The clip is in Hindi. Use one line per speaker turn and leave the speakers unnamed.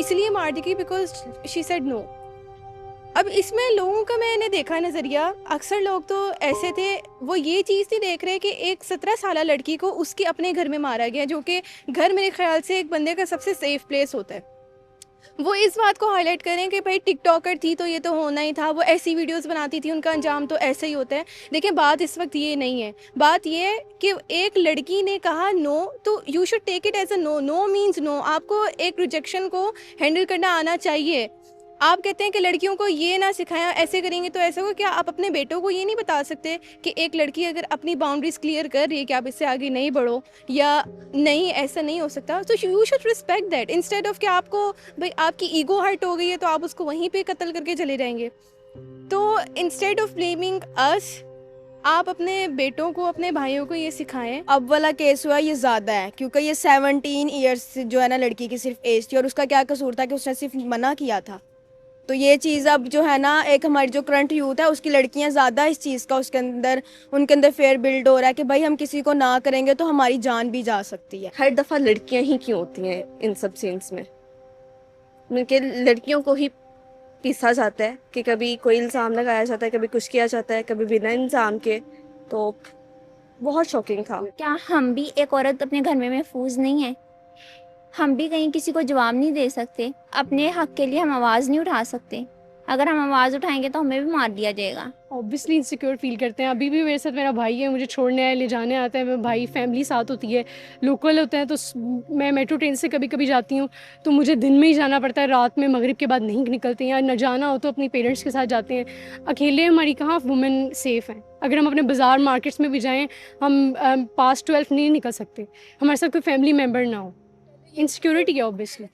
इसलिए मार दी गई बिकॉज शी सेड नो। अब इसमें लोगों का मैंने देखा नज़रिया, अक्सर लोग तो ऐसे थे, वो ये चीज़ नहीं देख रहे कि एक 17 साल लड़की को उसके अपने घर में मारा गया, जो कि घर मेरे ख्याल से एक बंदे का सबसे सेफ प्लेस होता है। वो इस बात को हाईलाइट करें कि भाई टिकटॉकर थी तो ये तो होना ही था, वो ऐसी वीडियोस बनाती थी, उनका अंजाम तो ऐसे ही होता है। देखिए बात इस वक्त ये नहीं है, बात ये है कि एक लड़की ने कहा नो तो you should take it as a no. No means no. आपको एक रिजेक्शन को हैंडल करना आना चाहिए। आप कहते हैं कि लड़कियों को ये ना सिखाया, ऐसे करेंगे तो ऐसा होगा। क्या आप अपने बेटों को ये नहीं बता सकते कि एक लड़की अगर अपनी बाउंड्रीज क्लियर कर रही है कि आप इससे आगे नहीं बढ़ो या नहीं, ऐसा नहीं हो सकता, तो you should respect that instead of कि आपको भाई आपकी ईगो हर्ट हो गई है तो आप उसको वहीं पे कत्ल करके चले जाएंगे। तो इंस्टेड ऑफ ब्लेमिंग अस, आप अपने बेटों को, अपने भाइयों को ये सिखाएं।
अब वाला केस हुआ ये ज़्यादा है क्योंकि ये 17 ईयर्स जो है ना लड़की की सिर्फ एज थी, और उसका क्या कसूर था कि उसने सिर्फ मना किया था। तो ये चीज़ अब जो है ना, एक हमारी जो करंट यूथ है उसकी लड़कियां ज़्यादा इस चीज़ का उसके अंदर उनके अंदर फेयर बिल्ड हो रहा है कि भाई हम किसी को ना करेंगे तो हमारी जान भी जा सकती है।
हर दफ़ा लड़कियां ही क्यों होती हैं इन सब सीन्स में? उनके लड़कियों को ही पीसा जाता है कि कभी कोई इल्ज़ाम लगाया जाता है, कभी कुछ किया जाता है, कभी बिना इल्ज़ाम के। तो बहुत शॉकिंग था।
क्या हम भी एक औरत अपने घर में महफूज नहीं है? हम भी कहीं किसी को जवाब नहीं दे सकते? अपने हक के लिए हम आवाज़ नहीं उठा सकते? अगर हम आवाज़ उठाएंगे तो हमें भी मार दिया जाएगा।
ऑब्वियसली इनसिक्योर फील करते हैं। अभी भी मेरे साथ मेरा भाई है, मुझे छोड़ने आए, ले जाने आता है। मेरा भाई, फैमिली साथ होती है, लोकल होता है, तो मैं मेट्रो ट्रेन से कभी कभी जाती हूँ तो मुझे दिन में ही जाना पड़ता है, रात में मगरिब के बाद नहीं निकलते हैं। या न जाना हो तो अपनी पेरेंट्स के साथ जाते हैं। अकेले हमारी कहाँ वुमेन सेफ़ हैं। अगर हम अपने बाज़ार मार्केट्स में भी जाएँ, हम पास 12 नहीं निकल सकते, हमारे साथ कोई फैमिली मेम्बर ना हो। इनसिक्योरिटी है ऑब्वियसली।